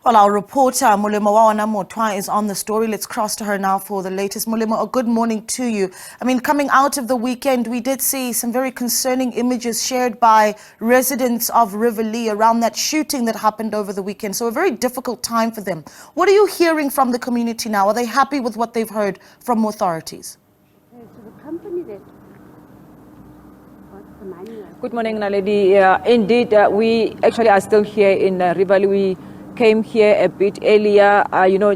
Well, our reporter, Mothoa, is on the story. Let's cross to her now for the latest. Molemo, a good morning to you. I mean, coming out of the weekend, we did see some very concerning images shared by residents of Riverlea around that shooting that happened over the weekend. So a very difficult time for them. What are you hearing from the community now? Are they happy with what they've heard from authorities? Good morning, Naledi. Indeed, we actually are still here in Riverlea. We came here a bit earlier,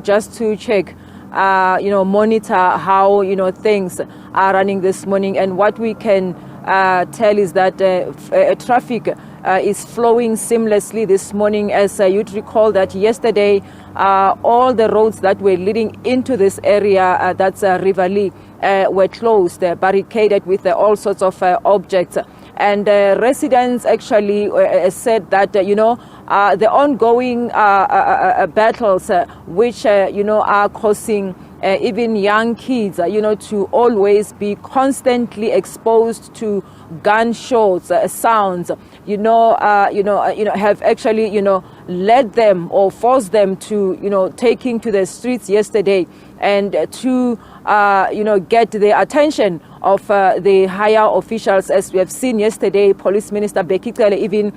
just to check, monitor how, things are running this morning. And what we can tell is that traffic is flowing seamlessly this morning. As you'd recall that yesterday, all the roads that were leading into this area, that's Riverlea, were closed, barricaded with all sorts of objects. And residents actually said that, the ongoing battles, which, are causing even young kids, to always be constantly exposed to gunshots, sounds, have actually, led them or forced them to, taking to the streets yesterday and to, get the attention of the higher officials. As we have seen yesterday, Police Minister Bekicele even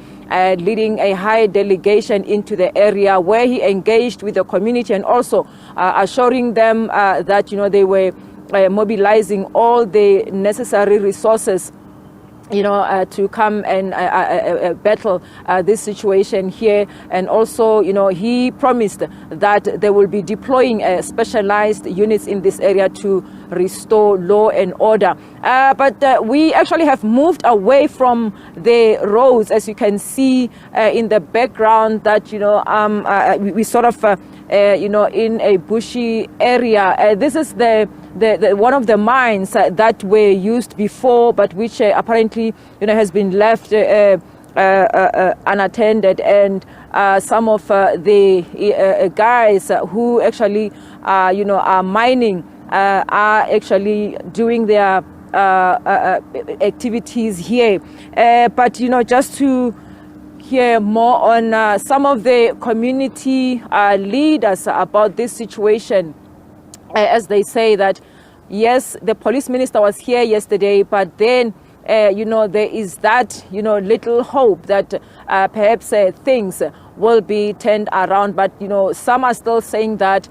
leading a high delegation into the area where he engaged with the community and also assuring them that, they were mobilizing all the necessary resources to come and battle this situation here. And also, he promised that they will be deploying specialized units in this area to restore law and order. But we actually have moved away from the roads, as you can see in the background, that, we sort of, in a bushy area. This is the one of the mines that were used before, but which apparently, has been left unattended. And some of the guys who actually, are mining, are actually doing their activities here. But, just to hear more on some of the community leaders about this situation, as they say that, yes, the police minister was here yesterday, but then, there is that, little hope that perhaps things will be turned around. But, some are still saying that,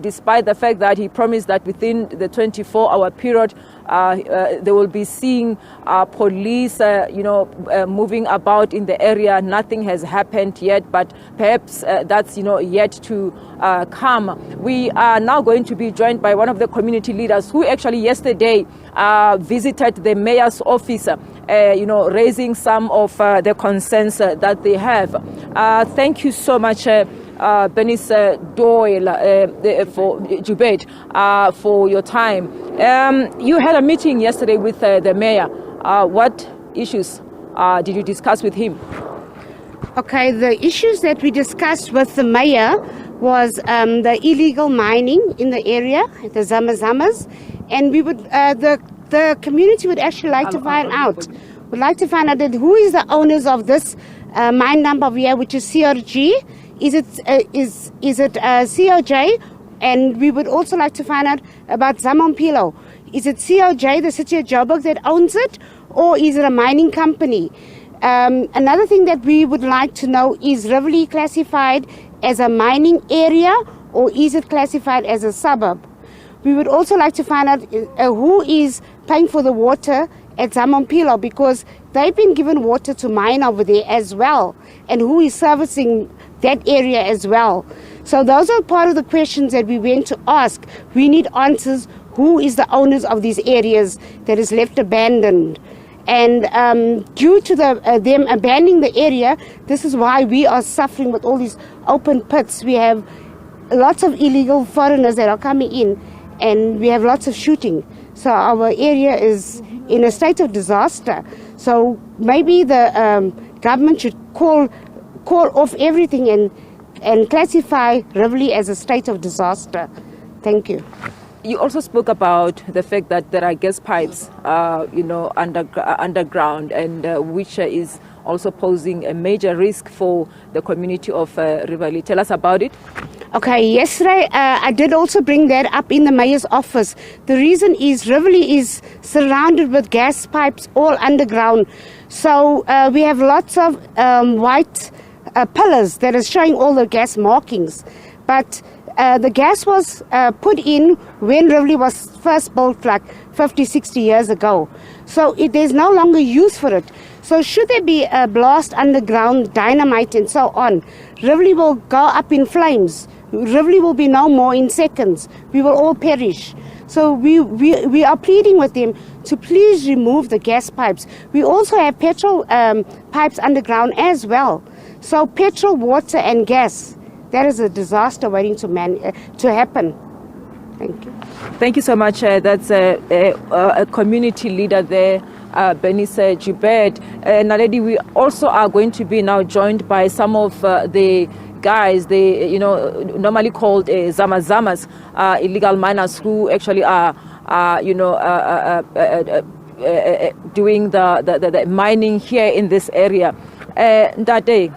despite the fact that he promised that within the 24-hour period, they will be seeing police, moving about in the area. Nothing has happened yet, but perhaps that's, yet to come. We are now going to be joined by one of the community leaders who actually yesterday visited the mayor's office, raising some of the concerns that they have. Thank you so much, Bernice Doyle, for Jubed, for your time. You had a meeting yesterday with the mayor. What issues did you discuss with him? Okay, the issues that we discussed with the mayor was the illegal mining in the area, the zamas, and we would the community would actually like to find out. Would like to find out that who is the owners of this mine number here, which is CRG. Is it COJ? And we would also like to find out about Zama. Is it COJ, the city of Joburg, that owns it, or is it a mining company? Another thing that we would like to know is Riverlea classified as a mining area, or is it classified as a suburb? We would also like to find out who is paying for the water at Zama, because they've been given water to mine over there as well, and who is servicing that area as well. So those are part of the questions that we went to ask. We need answers. Who is the owners of these areas that is left abandoned? And due to them abandoning the area, this is why we are suffering with all these open pits. We have lots of illegal foreigners that are coming in, and we have lots of shooting. So our area is in a state of disaster. So maybe the government should call off everything and classify Riverlea as a state of disaster. Thank you. You also spoke about the fact that there are gas pipes, underground, and which is also posing a major risk for the community of Riverlea. Tell us about it. Okay, yesterday I did also bring that up in the mayor's office. The reason is Riverlea is surrounded with gas pipes all underground. So we have lots of white pillars that are showing all the gas markings. But the gas was put in when Riverlea was first built like 50, 60 years ago. So there's no longer use for it. So should there be a blast underground, dynamite and so on, Riverlea will go up in flames. Riverlea will be no more in seconds. We will all perish. So we are pleading with them to please remove the gas pipes. We also have petrol pipes underground as well. So petrol, water and gas, that is a disaster waiting to happen. Thank you. Thank you so much. That's a community leader there, Bernice Joubert. Naledi, we also are going to be now joined by some of the guys, they normally called zamas, illegal miners who actually are doing the mining here in this area. Ntate,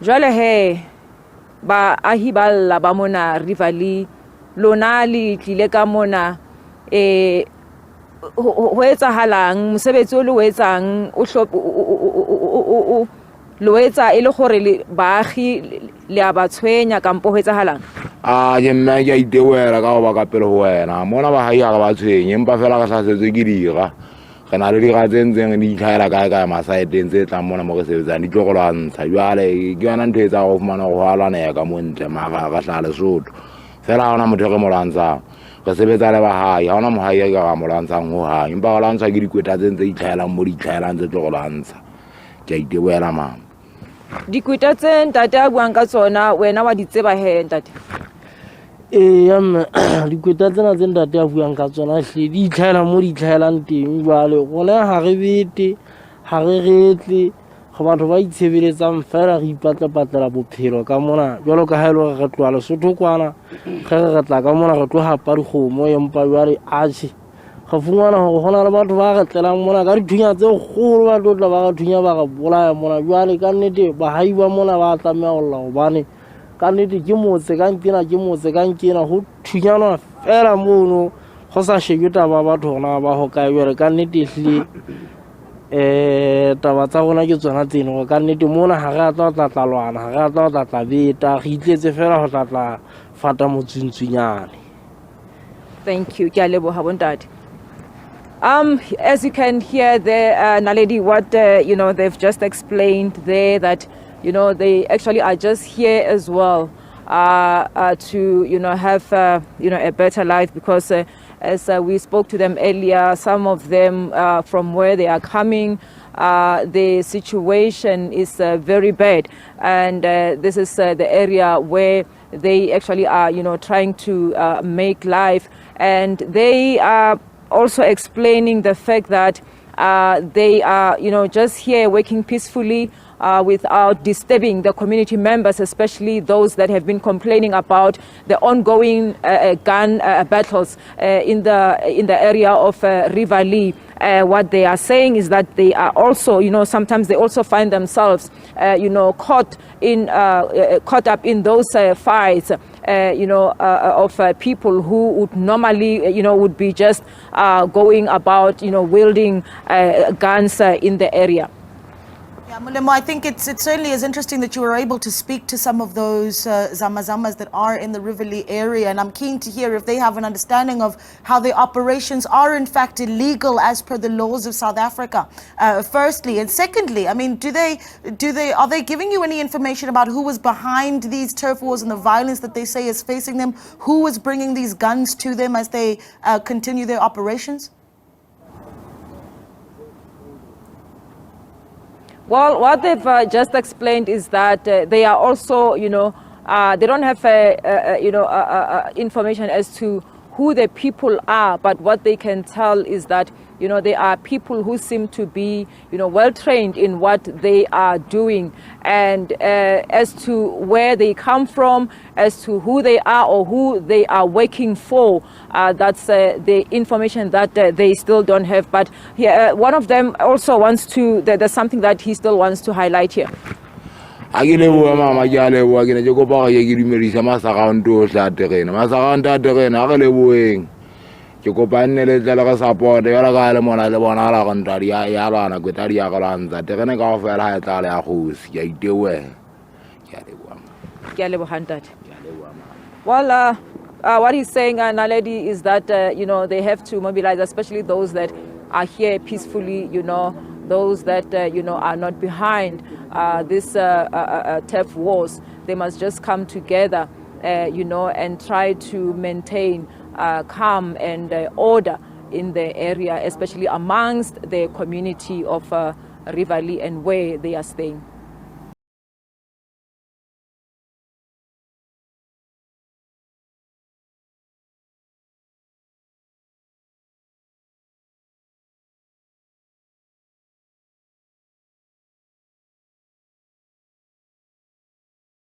jwale he ba ahi ba lla ba mona Riverlea lona le tlile ka mona ho etsahalang mosebetsi o le etsang o lo etsa ile gore le baagi le a ba tshwenya kampo ho etsahalang je nna ke itewela ka go ba ka pele ho wena mona ba haia ga ba tshwenye empa fela ka sa setse ke dira re na le dira tsentseng di itlhaela ka masaeteng tse tlang mona mo re sebetsang di tlo go lwantsha jwale ke yona ntho e tsa go fumana go halana ka mo ntle maga ga tla Lesotho fela ha ona motho re mo lwantshang re sebetsa le bahai ha ona mohai ka ga mo lwantshang ho ha empa go lwantsha ke dikweta tse itlhaelang mo di itlhaelang tse tlo go lwantsha ke itewela mama dikweta tse ntate a buang ka tsona wena wa di tseba he ntate mme dikweta tsena tse ntate a buang ka tsona hle di itlhaela mo di itlhaelang teng jwale gona ha re bete ha re retle go batho ba itshebeletsang fela re ipatla-patlela bophelo ka mona jwalo ka ha e le gore re tloa Lesotho kwana ge re tla ka mona re tlo hapa dikgomo empa jwale atšhe ga fungwana gore go na le batho ba re tlelang mona ka dithunya tse kgolo ba tlo tla ba ga thunya ba ga bolaya mona jwale ka nnete bahai ba mona ba tlameha go lla gobane ka nnete ke motse ka nkena go thunyana fela mono go sa sheke taba batho gona ba go kae jwale ka nnete hle taba tsa gona ke tsona tseno go ka nnete mona ga re a tla lwana ga re a tla beta re itletse fela go tla fata motswintswinyane. Thank you. Ke a leboga bontate. As you can hear there, Naledi, what they've just explained there, that they actually are just here as well to have a better life, because as we spoke to them earlier, some of them from where they are coming, the situation is very bad, and this is the area where they actually are trying to make life, and they are also explaining the fact that they are, just here working peacefully without disturbing the community members, especially those that have been complaining about the ongoing gun battles in the area of Riverlea. What they are saying is that they are also, sometimes they also find themselves, caught up in those fights, of people who would normally, would be just going about, wielding guns in the area. Yeah, Molemo, I think it certainly is interesting that you were able to speak to some of those zamas that are in the Riverlea area, and I'm keen to hear if they have an understanding of how their operations are in fact illegal as per the laws of South Africa. Firstly, and secondly, I mean, are they giving you any information about who was behind these turf wars and the violence that they say is facing them? Who was bringing these guns to them as they continue their operations? Well, what they've just explained is that they are also, they don't have, information as to who the people are, but what they can tell is that you know, they are people who seem to be, you know, well trained in what they are doing. And as to where they come from, as to who they are or who they are working for, that's the information that they still don't have. But one of them also wants to, there's something that he still wants to highlight here. a ke leboa mama ke a leboa ke ne ke kopa go ye ke dumedisa masakaonto otlhe a tegene masakaonto a tegene a ge leboeng ke kopa nne le tle le go support jalo ka le mona le bona la go ntadi ya lwana kwetadi ya go lwantsha tegene ka go fela ga e tla le ya kgosi ke a iteoela ke a leboa Ke a leboha ntate. Well, what he's saying, Naledi, is that, you know, they have to mobilize, especially those that are here peacefully, you know, those that, you know, are not behind this turf wars. They must just come together, you know, and try to maintain calm and order in the area, especially amongst the community of Riverlea and where they are staying.